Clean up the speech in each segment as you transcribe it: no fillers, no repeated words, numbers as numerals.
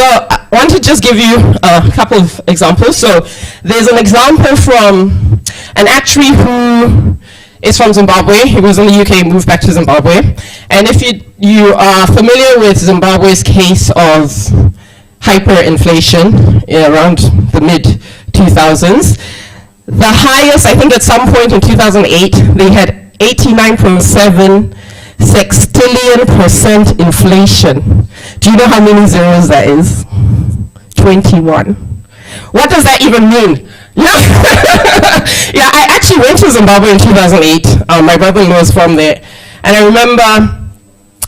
So I want to just give you a couple of examples. So there's an example from an actuary who is from Zimbabwe. He was in the UK, moved back to Zimbabwe. And if you are familiar with Zimbabwe's case of hyperinflation around the mid-2000s, the highest, I think at some point in 2008, they had 89.76% inflation. Do you know how many zeros that is? 21. What does that even mean? Yeah, I actually went to Zimbabwe in 2008. My brother-in-law was from there. And I remember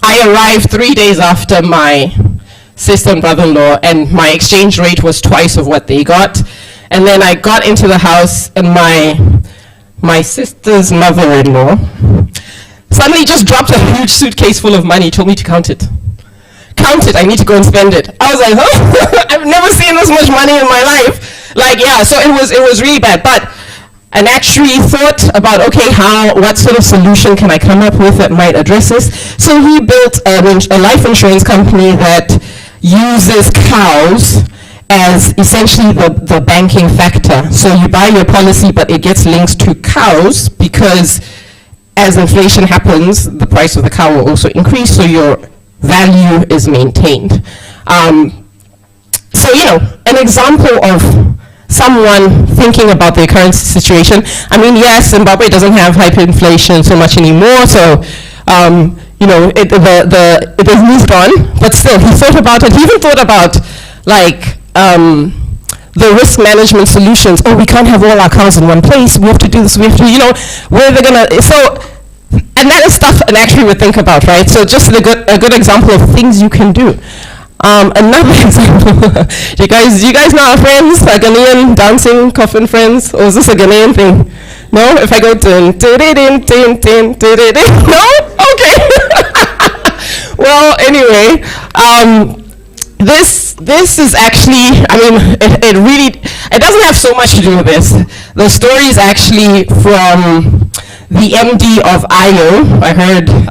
I arrived 3 days after my sister and brother-in-law, and my exchange rate was twice of what they got. And then I got into the house, and my sister's mother-in-law suddenly just dropped a huge suitcase full of money, told me to count it. Count it, I need to go and spend it. I was like, huh? I've never seen this much money in my life. Like, yeah, so it was really bad. But an actuary thought about, okay, what sort of solution can I come up with that might address this? So he built a life insurance company that uses cows as essentially the banking factor. So you buy your policy, but it gets linked to cows, because as inflation happens, the price of the cow will also increase, so your value is maintained. So, an example of someone thinking about their current situation. I mean, yes, Zimbabwe doesn't have hyperinflation so much anymore, so it has moved on, but still, he thought about it. He even thought about, like, the risk management solutions. Oh, we can't have all our cows in one place. We have to do this. We have to, where they're gonna. So, and that is stuff an actuary would think about, right? So, just a good example of things you can do. Another example. you guys know our friends, our Ghanaian dancing coffin friends, or is this a Ghanaian thing? No? If I go din din din din din din din. No? Okay. Well, anyway. This is actually, I mean, it doesn't have so much to do with this. The story is actually from the MD of IO. I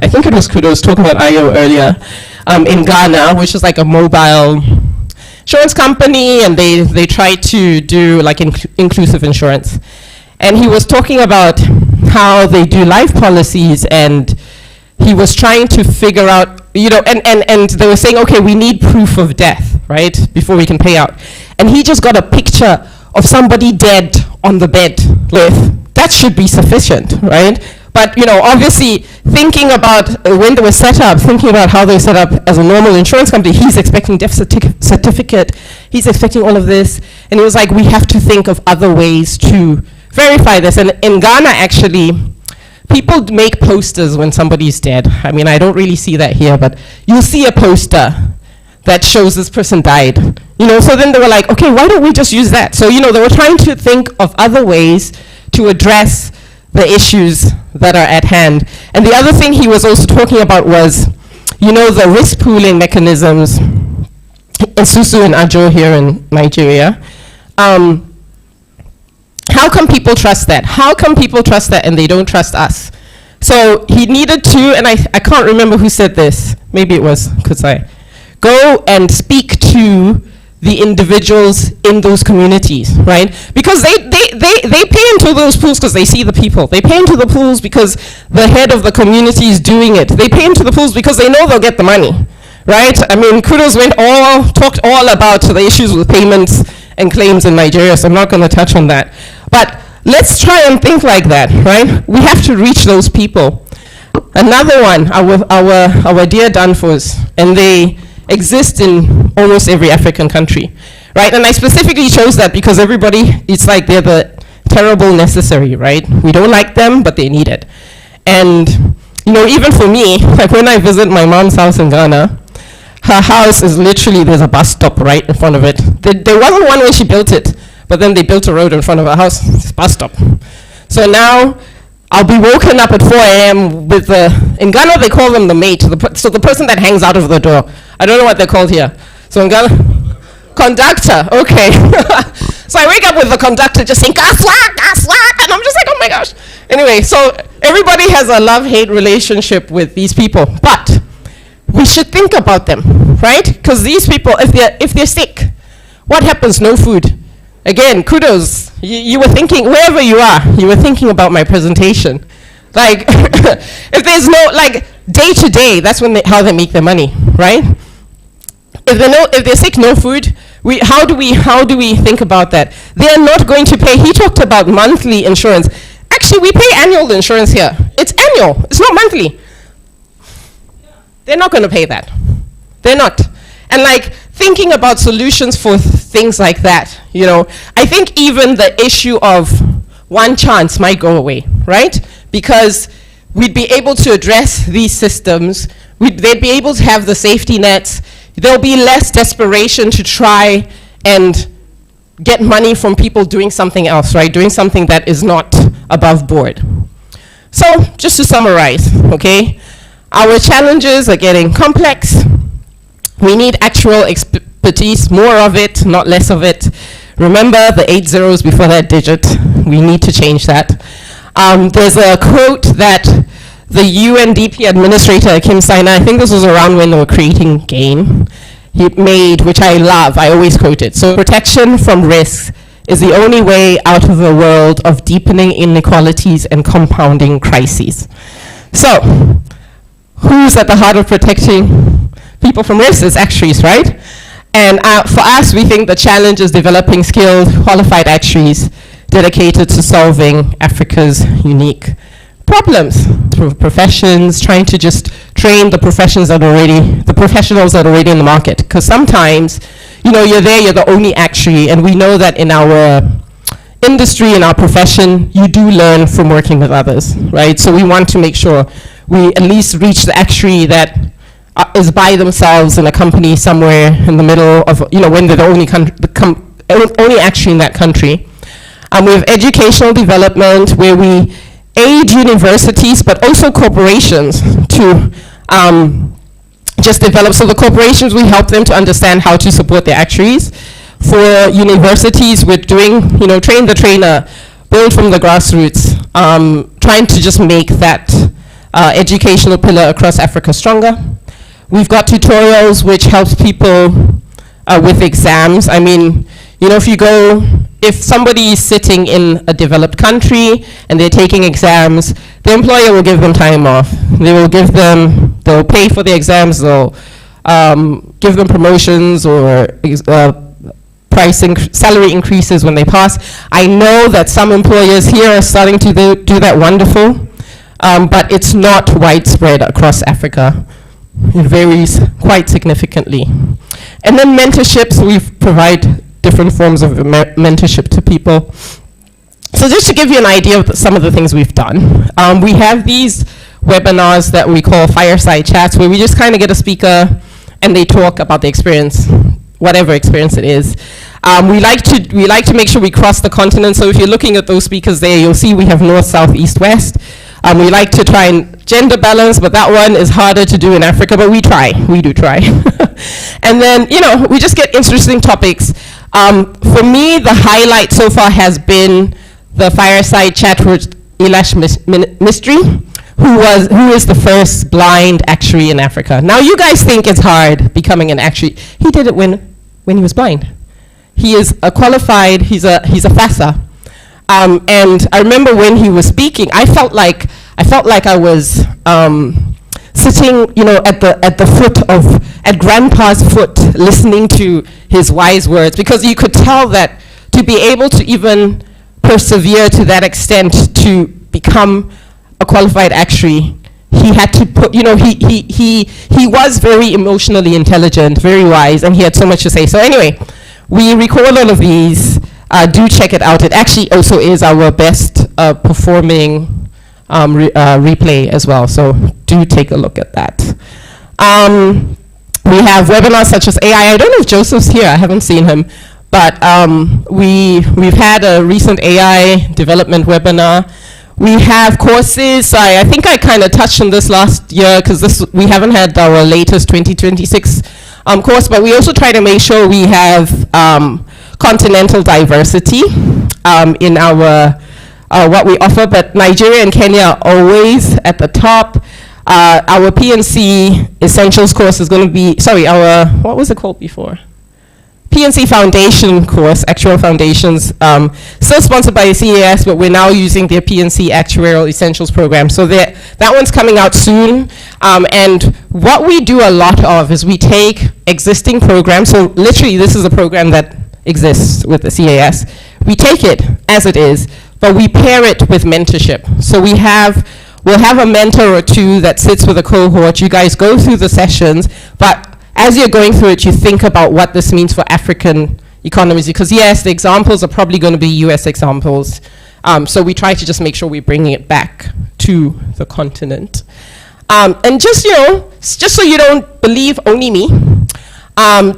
think it was Kudos talking about IO earlier, in Ghana, which is like a mobile insurance company, and they try to do like inclusive insurance. And he was talking about how they do life policies, and he was trying to figure out, and they were saying, okay, we need proof of death, right, before we can pay out. And he just got a picture of somebody dead on the bed. That should be sufficient, right? But, obviously, thinking about when they were set up, thinking about how they were set up as a normal insurance company, he's expecting death certificate, he's expecting all of this, and he was like, we have to think of other ways to verify this. And in Ghana, actually, people make posters when somebody's dead. I mean, I don't really see that here, but you'll see a poster that shows this person died. So then they were like, okay, why don't we just use that? So, they were trying to think of other ways to address the issues that are at hand. And the other thing he was also talking about was, the risk pooling mechanisms in Susu and Ajo here in Nigeria. How come people trust that? How come people trust that and they don't trust us? So he needed to, and I can't remember who said this, maybe it was Kutsai, go and speak to the individuals in those communities, right? Because they pay into those pools because they see the people. They pay into the pools because the head of the community is doing it. They pay into the pools because they know they'll get the money, right? I mean, Kudos talked all about the issues with payments and claims in Nigeria, so I'm not going to touch on that. But let's try and think like that, right? We have to reach those people. Another one, our dear Danfos, and they exist in almost every African country, right? And I specifically chose that because everybody, it's like they're the terrible necessary, right? We don't like them, but they need it. And, even for me, like when I visit my mom's house in Ghana, her house is literally, there's a bus stop right in front of it. There wasn't one when she built it, but then they built a road in front of her house, it's a bus stop. So now, I'll be woken up at 4 a.m. with in Ghana they call them the mate, so the person that hangs out of the door. I don't know what they're called here. So in Ghana, conductor, okay. So I wake up with the conductor just saying, gaswag, gaswag, and I'm just like, oh my gosh. Anyway, so everybody has a love-hate relationship with these people, but we should think about them, right? Because these people, if they're sick, what happens? No food. Again, kudos. You were thinking, wherever you are, you were thinking about my presentation. Like, if there's no, like, day to day, that's when how they make their money, right? If they're sick, no food, how do we think about that? They're not going to pay. He talked about monthly insurance. Actually, we pay annual insurance here. It's annual. It's not monthly. They're not going to pay that. They're not. And like thinking about solutions for things like that, you know, I think even the issue of one chance might go away, right? Because we'd be able to address these systems. They'd be able to have the safety nets. There'll be less desperation to try and get money from people doing something else, right? Doing something that is not above board. So, just to summarize, okay? Our challenges are getting complex. We need actual expertise, more of it, not less of it. Remember the 8 zeros before that digit. We need to change that. There's a quote that the UNDP administrator, Kim Saina, I think this was around when they were creating GAIN, he made, which I love, I always quote it. So protection from risk is the only way out of a world of deepening inequalities and compounding crises. So, who's at the heart of protecting people from risk? Is actuaries, right? And for us, we think the challenge is developing skilled, qualified actuaries dedicated to solving Africa's unique problems through professions, trying to just train the professionals that are already in the market. Because sometimes, you know, you're the only actuary, and we know that in our industry, in our profession, you do learn from working with others, right? So we want to make sure we at least reach the actuary that is by themselves in a company somewhere in the middle of, you know, when they're the only actuary in that country. We have educational development where we aid universities, but also corporations to just develop. So the corporations, we help them to understand how to support their actuaries. For universities, we're doing, you know, train the trainer, build from the grassroots, trying to just make that educational pillar across Africa stronger. We've got tutorials which helps people with exams. I mean, you know, if somebody is sitting in a developed country and they're taking exams, the employer will give them time off. They'll pay for the exams, they'll give them promotions or salary increases when they pass. I know that some employers here are starting to do that wonderful, but it's not widespread across Africa. It varies quite significantly. And then mentorships, we provide different forms of mentorship to people. So just to give you an idea of some of the things we've done, we have these webinars that we call fireside chats, where we just kind of get a speaker and they talk about the experience, whatever experience it is. We like to make sure we cross the continent. So if you're looking at those speakers there, you'll see we have north, south, east, west. We like to try and gender balance, but that one is harder to do in Africa, but we do try. And then, you know, we just get interesting topics. For me, the highlight so far has been the fireside chat with Ilash Mystery, who is the first blind actuary in Africa. Now, you guys think it's hard becoming an actuary. He did it when he was blind. He is a qualified, he's a FASA. And I remember when he was speaking, I felt like I was sitting, you know, at Grandpa's foot, listening to his wise words, because you could tell that to be able to even persevere to that extent to become a qualified actuary, he had to put, you know, he was very emotionally intelligent, very wise, and he had so much to say. So anyway, we record all of these. Do check it out. It actually also is our best performing replay as well, so do take a look at that. We have webinars such as AI. I don't know if Joseph's here. I haven't seen him. But we've had a recent AI development webinar. We have courses. I think I kind of touched on this last year, because we haven't had our latest 2026 course, but we also try to make sure we have continental diversity in our what we offer. But Nigeria and Kenya are always at the top. Our PNC Essentials course is going to be, sorry, our, what was it called before? PNC Foundation course, Actuarial Foundations, still sponsored by the CAS, but we're now using their PNC Actuarial Essentials program. So that one's coming out soon. And what we do a lot of is we take existing programs. So literally, this is a program that exists with the CAS. We take it as it is, but we pair it with mentorship. So we'll have a mentor or two that sits with a cohort. You guys go through the sessions, but as you're going through it, you think about what this means for African economies, because yes, the examples are probably going to be US examples. So we try to just make sure we're bringing it back to the continent. And just so you don't believe only me,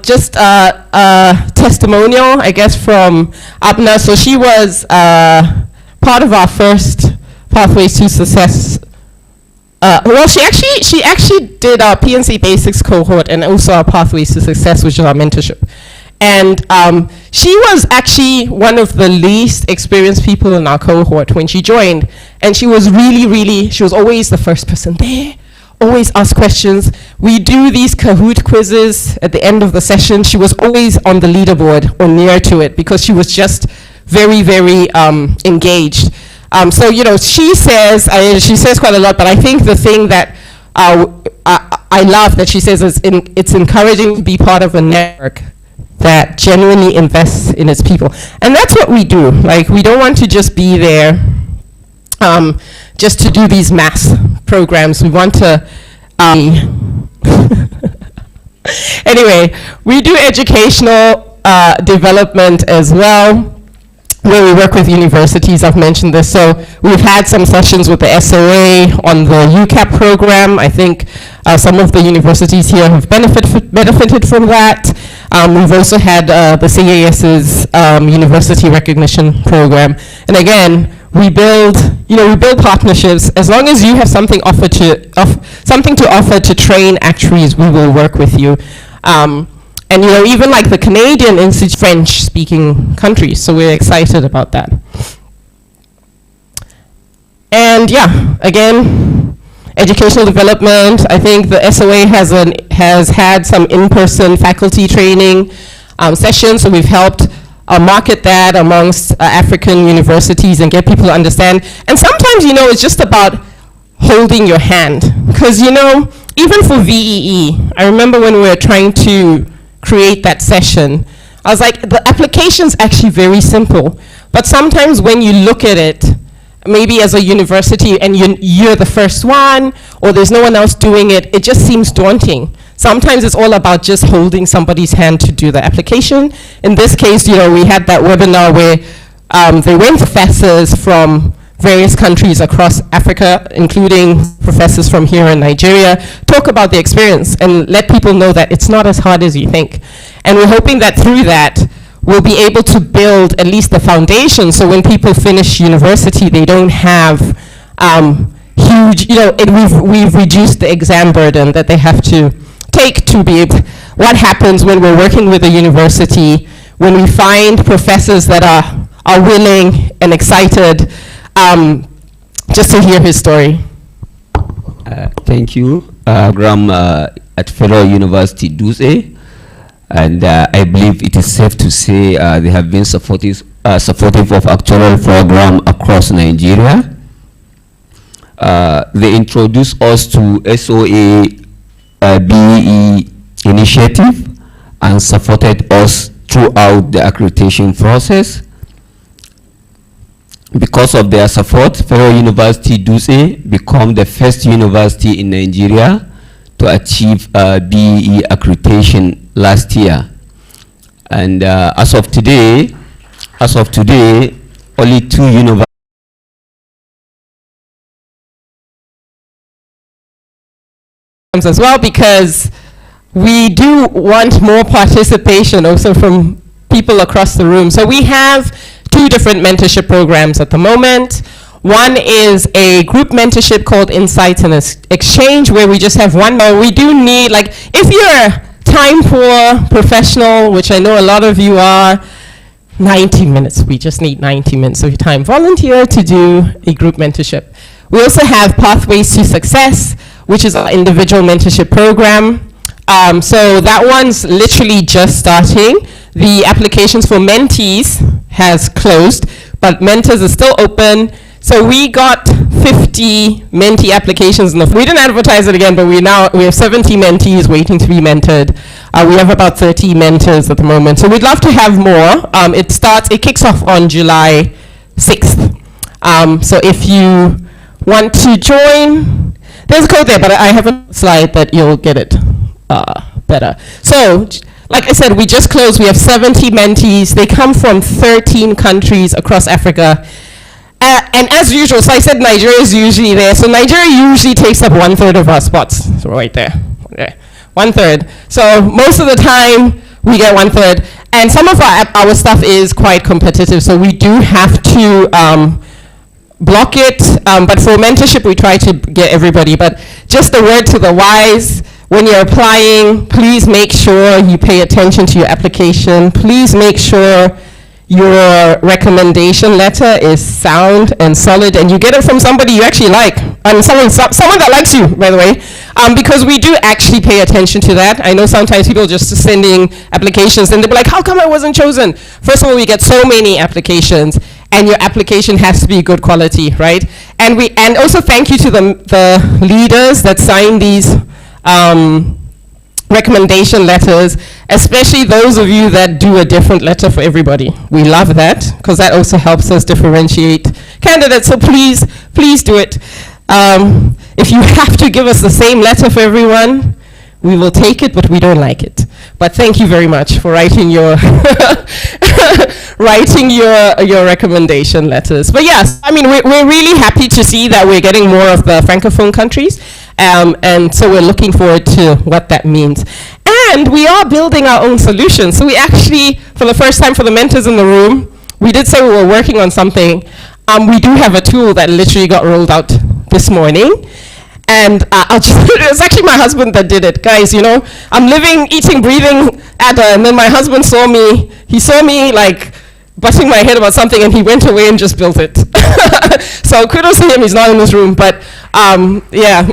just a testimonial, I guess, from Abna. So she was part of our first Pathways to Success. Well, she actually did our PNC Basics cohort and also our Pathways to Success, which is our mentorship. And she was actually one of the least experienced people in our cohort when she joined. And she was she was always the first person there, always ask questions. We do these Kahoot quizzes at the end of the session. She was always on the leaderboard or near to it because she was just very, very engaged. So, she says quite a lot, but I think the thing that I love that she says is it's encouraging to be part of a network that genuinely invests in its people. And that's what we do. Like, we don't want to just be there just to do these mass programs. We want to, anyway, we do educational development as well, where we work with universities. I've mentioned this. So we've had some sessions with the SOA on the UCAP program. I think some of the universities here have benefited from that. We've also had the CAS's university recognition program. And again, we build partnerships. As long as you have something to offer to train actuaries, we will work with you. And even like the Canadian Institute, French-speaking countries, so we're excited about that. And yeah, again, educational development. I think the SOA has had some in-person faculty training sessions, so we've helped market that amongst African universities and get people to understand. And sometimes, it's just about holding your hand, because even for VEE, I remember when we were trying to create that session, I was like, the application's actually very simple, but sometimes when you look at it, maybe as a university and you're the first one, or there's no one else doing it, it just seems daunting. Sometimes it's all about just holding somebody's hand to do the application. In this case, we had that webinar where they went professors from various countries across Africa, including professors from here in Nigeria, talk about the experience and let people know that it's not as hard as you think. And we're hoping that through that, we'll be able to build at least the foundation, so when people finish university, they don't have huge, we've reduced the exam burden that they have to take to be able. What happens when we're working with a university, when we find professors that are willing and excited, just to hear his story. Thank you. Program at Federal University Duse, and I believe it is safe to say they have been supportive of Actuarial program across Nigeria. They introduced us to SOA BE initiative and supported us throughout the accreditation process. Because of their support, Federal University Duse became the first university in Nigeria to achieve BE accreditation last year. And as of today, only 2 universities as well, because we do want more participation also from people across the room. So we have 2 different mentorship programs at the moment. One is a group mentorship called Insights and Exchange, where we just have one. We do need, like, if you're a time-poor professional, which I know a lot of you are, 90 minutes. We just need 90 minutes of your time. Volunteer to do a group mentorship. We also have Pathways to Success, which is our individual mentorship program. So that one's literally just starting. The applications for mentees has closed, but mentors are still open. So we got 50 mentee applications. We didn't advertise it again, but we have 70 mentees waiting to be mentored. We have about 30 mentors at the moment. So we'd love to have more. It kicks off on July 6th. So if you want to join, there's a code there, but I have a slide that you'll get it better. So, like I said, we just closed. We have 70 mentees. They come from 13 countries across Africa. And as usual, so I said Nigeria is usually there. So Nigeria usually takes up 1/3 of our spots. So right there. Okay. 1/3. So most of the time, we get 1/3. And some of our stuff is quite competitive. So we do have to block it. But for mentorship, we try to get everybody. But just a word to the wise. When you're applying, please make sure you pay attention to your application. Please make sure your recommendation letter is sound and solid, and you get it from somebody you actually like, and someone that likes you, by the way, because we do actually pay attention to that. I know sometimes people just sending applications, and they'll be like, how come I wasn't chosen? First of all, we get so many applications, and your application has to be good quality, right? And also thank you to the leaders that sign these recommendation letters, especially those of you that do a different letter for everybody. We love that, because that also helps us differentiate candidates. So please do it. If you have to give us the same letter for everyone, we will take it, but we don't like it. But thank you very much for writing your recommendation letters. But yes, I mean, we're really happy to see that we're getting more of the Francophone countries. And so we're looking forward to what that means. And we are building our own solutions. So we actually, for the first time for the mentors in the room, we did say we were working on something. We do have a tool that literally got rolled out this morning. And it was actually my husband that did it. Guys, you know, I'm living, eating, breathing Ada, and then my husband saw me, like, butting my head about something, and he went away and just built it. So kudos to him, he's not in this room, but yeah.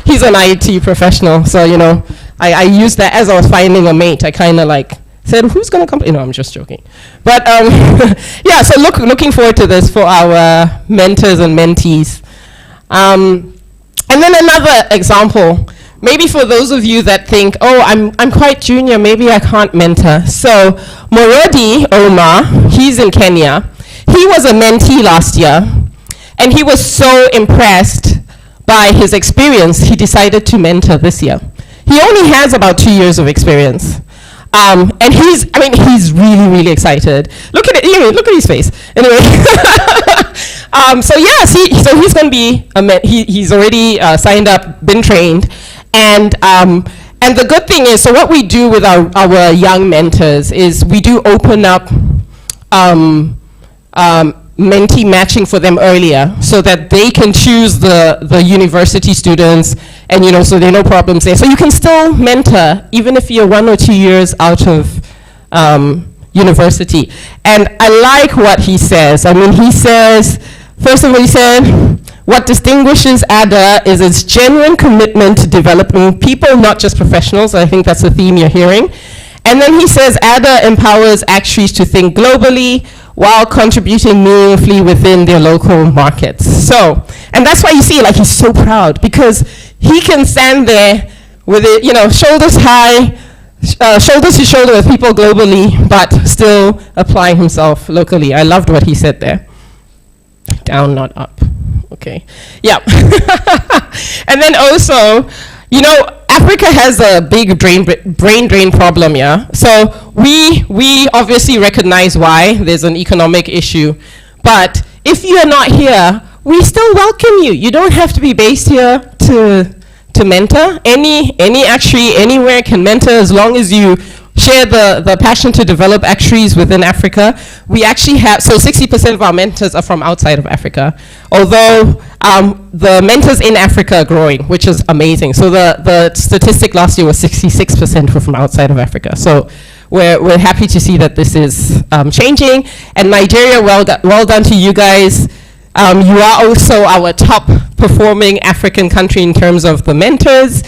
He's an IT professional, so, you know, I used that as I was finding a mate. I kind of like said, who's going to come? No, I'm just joking. But yeah, so looking forward to this for our mentors and mentees. And then another example, maybe for those of you that think, oh, I'm quite junior, maybe I can't mentor. So Morodi Omar, he's in Kenya. He was a mentee last year, and he was so impressed by his experience, he decided to mentor this year. He only has about 2 years of experience. And he's really, really excited. Look at it, look at his face. Anyway, so yes, so he's going to be, he's already signed up, been trained. And the good thing is, so what we do with our young mentors is we do open up mentee matching for them earlier, so that they can choose the university students, and you know, so there are no problems there. So you can still mentor even if you're 1 or 2 years out of university. And I like what he says. I mean, he says, first of all, he said, what distinguishes ADA is its genuine commitment to developing people, not just professionals. I think that's the theme you're hearing. And then he says ADA empowers actuaries to think globally while contributing meaningfully within their local markets. So, and that's why you see, like, he's so proud, because he can stand there with it, you know, shoulders high, shoulder to shoulder with people globally, but still applying himself locally. I loved what he said there. Down, not up. Okay. Yeah. And then also, you know, Africa has a big brain drain problem, yeah? So we obviously recognize why there's an economic issue, but if you're not here, we still welcome you. You don't have to be based here to mentor. Any actuary anywhere can mentor, as long as you share the passion to develop actuaries within Africa. We actually have, so 60% of our mentors are from outside of Africa, although the mentors in Africa are growing, which is amazing. So the statistic last year was 66% were from outside of Africa. So we're happy to see that this is changing. And Nigeria, well done to you guys. You are also our top performing African country in terms of the mentors.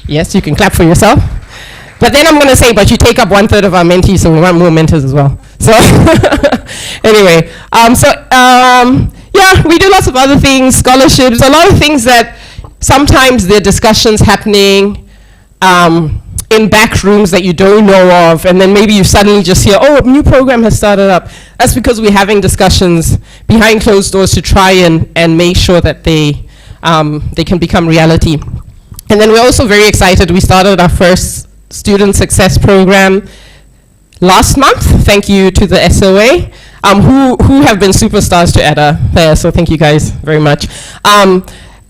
Yes, you can clap for yourself. But then I'm going to say, but you take up 1/3 of our mentees, so we want more mentors as well. So anyway, yeah, we do lots of other things, scholarships, a lot of things that sometimes there are discussions happening in back rooms that you don't know of, and then maybe you suddenly just hear, oh, a new program has started up. That's because we're having discussions behind closed doors to try and make sure that they can become reality. And then we're also very excited. We started our first student success program last month. Thank you to the SOA, who have been superstars to EDA there, so thank you guys very much.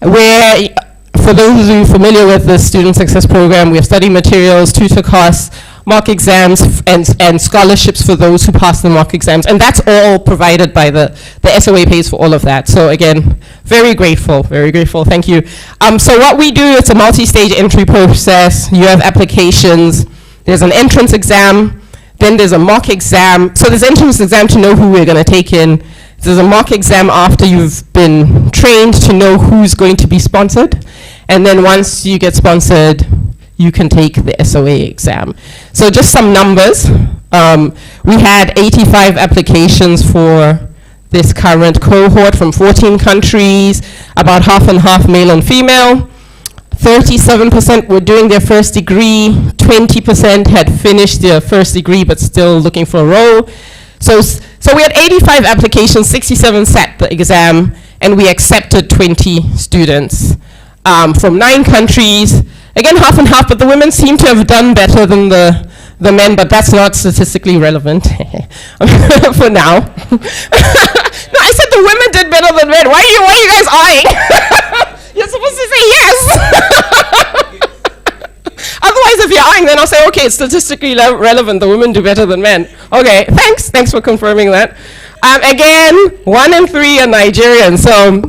Where, for those of you familiar with the student success program, we have study materials, tutor costs, mock exams, and scholarships for those who pass the mock exams. And that's all provided by the SOA pays for all of that. So again, very grateful, thank you. So what we do, it's a multi-stage entry process. You have applications, there's an entrance exam, then there's a mock exam. So there's entrance exam to know who we're gonna take in. There's a mock exam after you've been trained to know who's going to be sponsored. And then once you get sponsored, you can take the SOA exam. So just some numbers. We had 85 applications for this current cohort from 14 countries, about half and half male and female. 37% were doing their first degree, 20% had finished their first degree but still looking for a role. So we had 85 applications, 67 sat the exam, and we accepted 20 students from 9 countries. Again, half and half, but the women seem to have done better than the men, but that's not statistically relevant for now. No, I said the women did better than men. Why are you guys eyeing? You're supposed to say yes. Otherwise, if you're eyeing, then I'll say, okay, it's statistically relevant. The women do better than men. Okay, thanks for confirming that. Again, 1 in 3 are Nigerian, so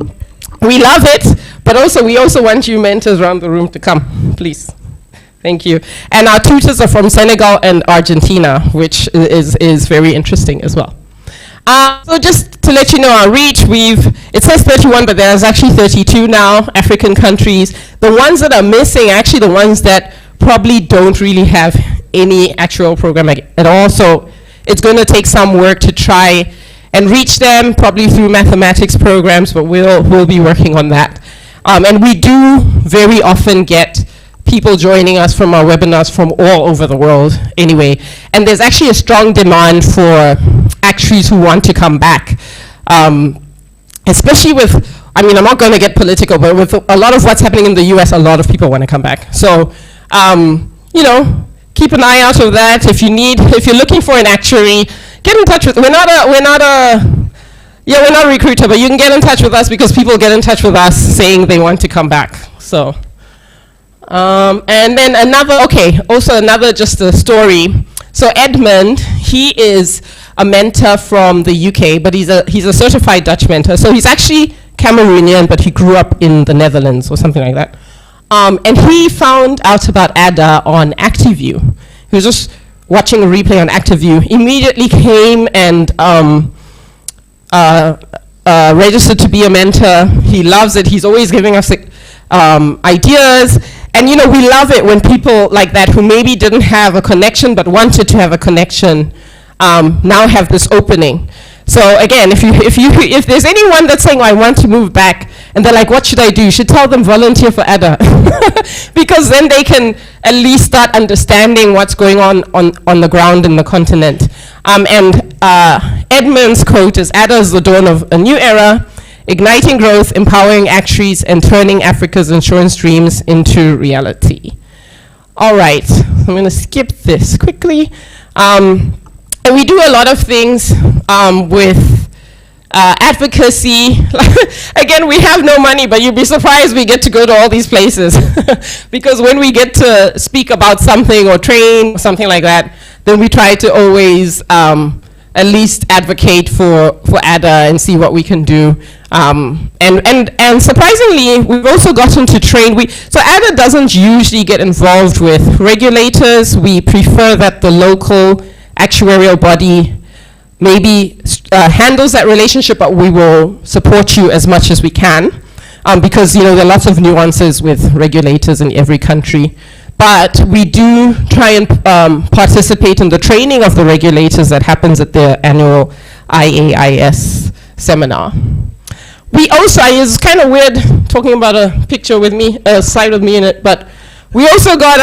we love it. But also, we also want you mentors around the room to come, please. Thank you. And our tutors are from Senegal and Argentina, which is very interesting as well. So just to let you know our reach, it says 31, but there's actually 32 now, African countries. The ones that are missing are actually the ones that probably don't really have any actual program at all. So it's going to take some work to try and reach them, probably through mathematics programs, but we'll be working on that. And we do very often get people joining us from our webinars from all over the world anyway. And there's actually a strong demand for actuaries who want to come back. Especially with, I mean, I'm not going to get political, but with a lot of what's happening in the US, a lot of people want to come back. So, you know, keep an eye out of that. If you're looking for an actuary, get in touch with, we're not a recruiter, but you can get in touch with us because people get in touch with us saying they want to come back. So, and then another just a story. So Edmund, he is a mentor from the UK, but he's a certified Dutch mentor. So he's actually Cameroonian, but he grew up in the Netherlands or something like that. And he found out about ADA on ActiveView. He was just watching a replay on ActiveView, immediately came and registered to be a mentor. He loves it. He's always giving us ideas. And you know, we love it when people like that who maybe didn't have a connection but wanted to have a connection now have this opening. So again, if there's anyone that's saying, oh, I want to move back, and they're like, what should I do? You should tell them volunteer for ADA. Because then they can at least start understanding what's going on the ground in the continent. And Edmund's quote is, ADA is the dawn of a new era, igniting growth, empowering actuaries, and turning Africa's insurance dreams into reality. All right, I'm going to skip this quickly. And we do a lot of things with advocacy. Again, we have no money, but you'd be surprised we get to go to all these places. Because when we get to speak about something or train or something like that, then we try to always at least advocate for ADA and see what we can do. And surprisingly, we've also gotten to train. So ADA doesn't usually get involved with regulators. We prefer that the local actuarial body maybe handles that relationship, but we will support you as much as we can. Because there are lots of nuances with regulators in every country. But we do try and participate in the training of the regulators that happens at the annual IAIS seminar. We also, it's kind of weird talking about a picture with me, a slide with me in it, but we also got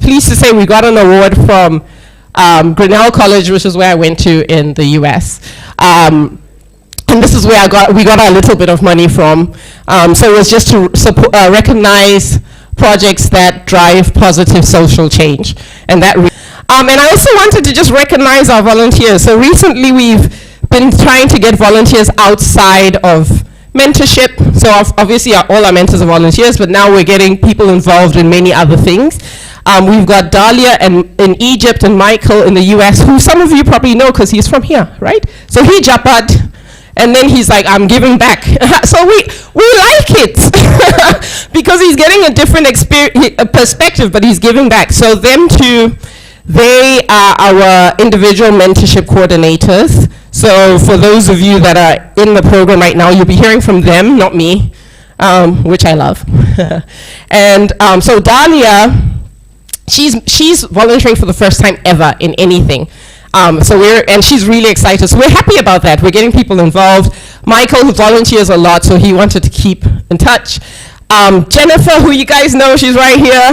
pleased to say we got an award from Grinnell College, which is where I went to in the US. And this is where we got our little bit of money from. So it was just to recognize projects that drive positive social change. And that and I also wanted to just recognize our volunteers. So recently we've been trying to get volunteers outside of mentorship. So obviously all our mentors are volunteers, but now we're getting people involved in many other things. We've got Dahlia in Egypt and Michael in the US, who some of you probably know because he's from here, right? So he japat, and then he's like, I'm giving back. So we like it because he's getting a different perspective, but he's giving back. So them two, they are our individual mentorship coordinators. So for those of you that are in the program right now, you'll be hearing from them, not me, which I love. And so Dahlia, she's volunteering for the first time ever in anything. And she's really excited. So we're happy about that. We're getting people involved. Michael volunteers a lot, so he wanted to keep in touch. Jennifer, who you guys know, she's right here.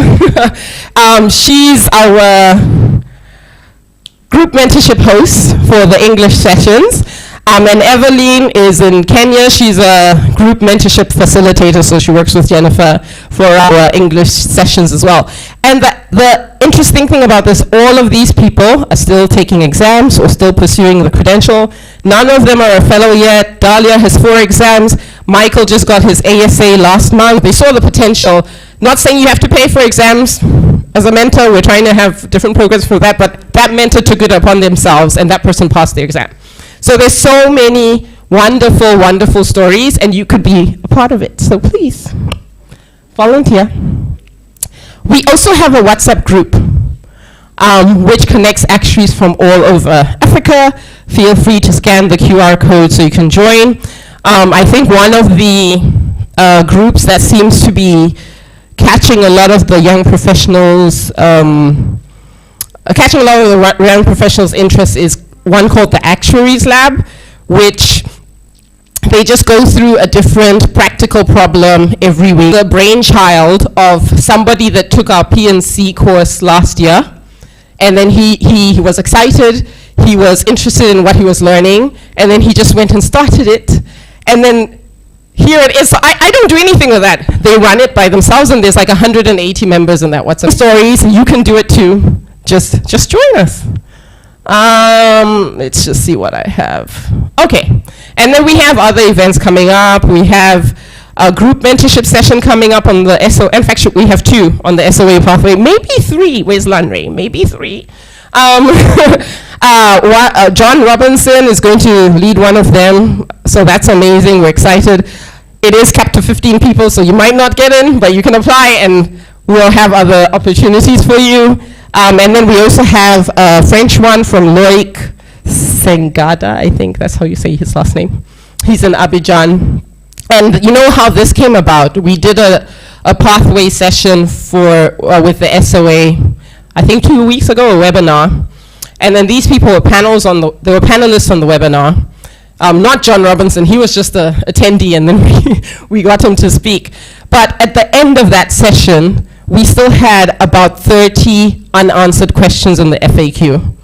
She's our group mentorship host for the English sessions. And Eveline is in Kenya. She's a group mentorship facilitator, so she works with Jennifer for our English sessions as well. And the interesting thing about this, all of these people are still taking exams or still pursuing the credential. None of them are a fellow yet. Dahlia has 4 exams. Michael just got his ASA last month. They saw the potential. Not saying you have to pay for exams as a mentor. We're trying to have different programs for that, but that mentor took it upon themselves and that person passed the exam. So there's so many wonderful, wonderful stories, and you could be a part of it. So please, volunteer. We also have a WhatsApp group, which connects actuaries from all over Africa. Feel free to scan the QR code so you can join. I think one of the groups that seems to be catching a lot of the young professionals, interest is one called the Actuaries Lab, which they just go through a different practical problem every week. The brainchild of somebody that took our P&C course last year, and then he was excited, he was interested in what he was learning, and then he just went and started it, and then here it is. So I don't do anything with that. They run it by themselves, and there's like 180 members in that WhatsApp stories, and you can do it too. Just join us. Let's just see what I have. Okay, and then we have other events coming up. We have a group mentorship session coming up on the SO. In fact, we have 2 on the SOA pathway, maybe 3. Where's Lanre? Maybe 3. John Robinson is going to lead one of them, so that's amazing. We're excited. It is capped to 15 people, so you might not get in, but you can apply, and we'll have other opportunities for you. And then we also have a French one from Loic Sengada, I think that's how you say his last name. He's in Abidjan. And you know how this came about? We did a pathway session with the SOA, I think 2 weeks ago, a webinar. And then these people were panelists on the webinar. Not John Robinson, he was just an attendee, and then we got him to speak. But at the end of that session, we still had about 30 unanswered questions in the FAQ,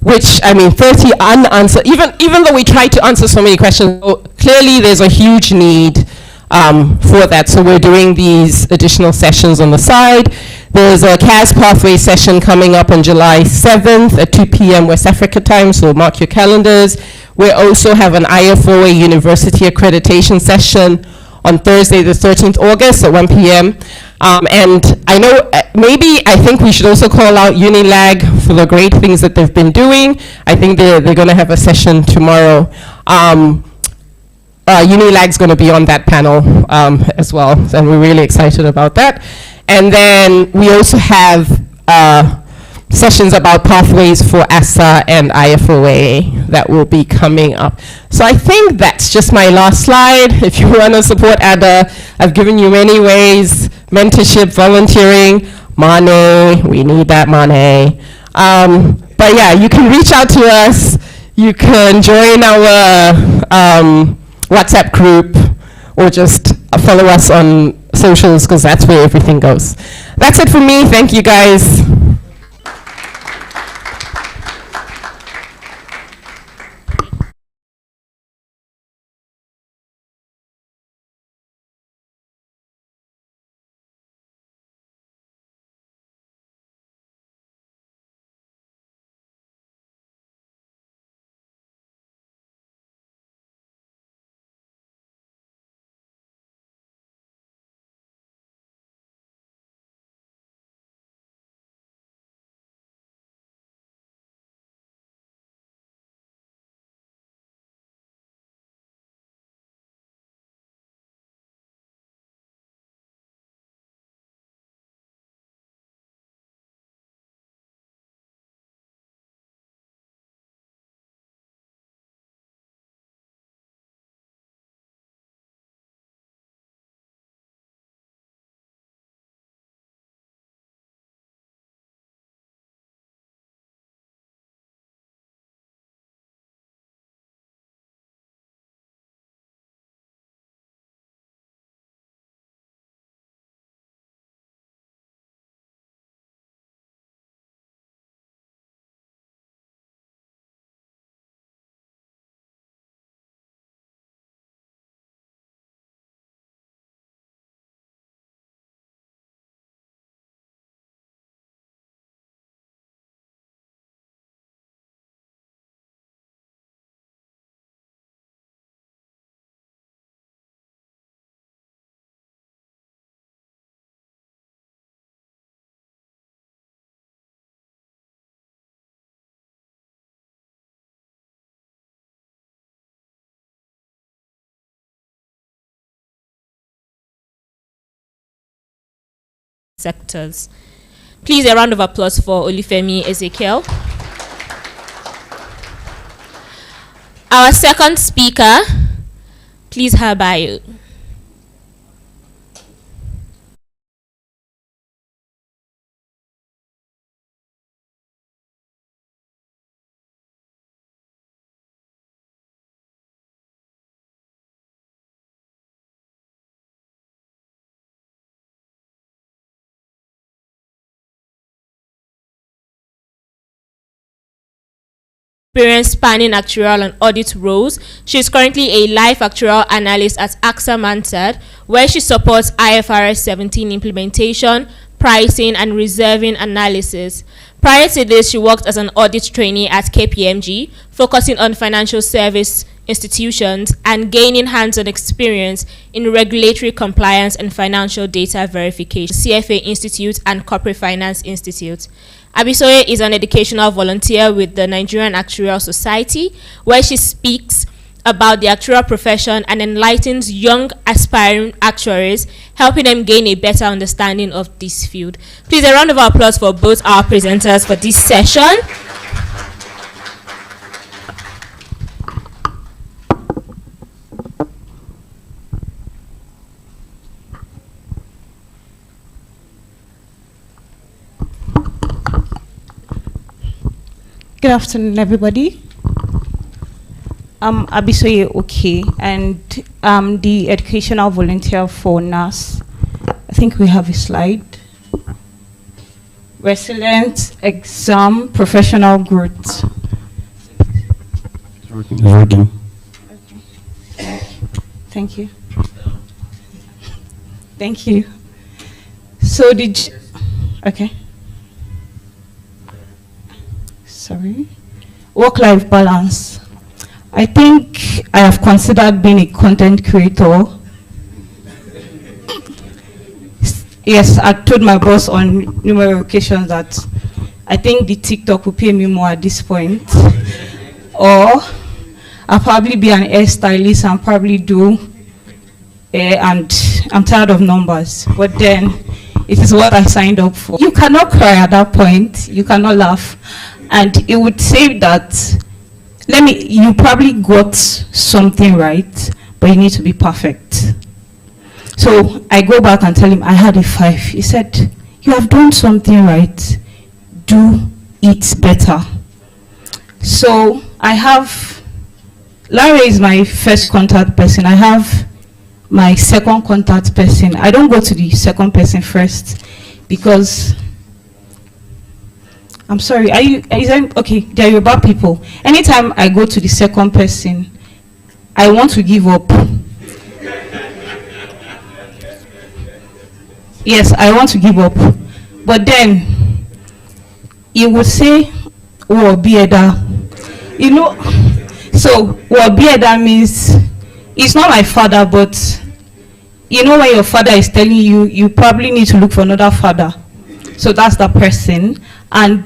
which, 30 unanswered, even though we tried to answer so many questions, clearly there's a huge need for that. So we're doing these additional sessions on the side. There's a CAS pathway session coming up on July 7th at 2 p.m. West Africa time, so mark your calendars. We also have an IFOA University accreditation session on Thursday, the 13th August at 1 p.m. And I think we should also call out Unilag for the great things that they've been doing. I think they're going to have a session tomorrow. Unilag's going to be on that panel as well, and we're really excited about that. And then we also have sessions about pathways for ASA and IFOA that will be coming up. So I think that's just my last slide. If you want to support ADA, I've given you many ways: mentorship, volunteering, money. We need that money. But yeah, you can reach out to us. You can join our WhatsApp group, or just follow us on socials, because that's where everything goes. That's it for me. Thank you, guys. Sectors. Please, a round of applause for Olufemi Ezekiel. Our second speaker, please, her bio. Experience spanning actuarial and audit roles. She is currently a life actuarial analyst at AXA Mansard, where she supports IFRS 17 implementation, pricing, and reserving analysis. Prior to this, she worked as an audit trainee at KPMG, focusing on financial service institutions and gaining hands-on experience in regulatory compliance and financial data verification, CFA Institute and Corporate Finance Institute. Abisoye is an educational volunteer with the Nigerian Actuarial Society, where she speaks about the actuarial profession and enlightens young aspiring actuaries, helping them gain a better understanding of this field. Please, a round of applause for both our presenters for this session. Good afternoon, everybody. I'm Abisoye Oke, and I'm the educational volunteer for NAS. I think we have a slide. Resilient exam professional growth. Working. Thank you. Thank you. So okay. Sorry. Work-life balance. I think I have considered being a content creator. Yes, I told my boss on numerous occasions that I think the TikTok will pay me more at this point. Or I'll probably be an hairstylist and probably do, and I'm tired of numbers. But then it is what I signed up for. You cannot cry at that point. You cannot laugh. And it would say that, you probably got something right, but you need to be perfect. So I go back and tell him, I had a 5. He said, you have done something right. Do it better. So I have, Larry is my first contact person. I have my second contact person. I don't go to the second person first because, I'm sorry, okay, they're Yoruba people. Anytime I go to the second person, I want to give up. Yes, I want to give up. But then, he would say, oh, Bieda. You know, so what Bieda means, it's not my father, but you know when your father is telling you, you probably need to look for another father. So that's the person. And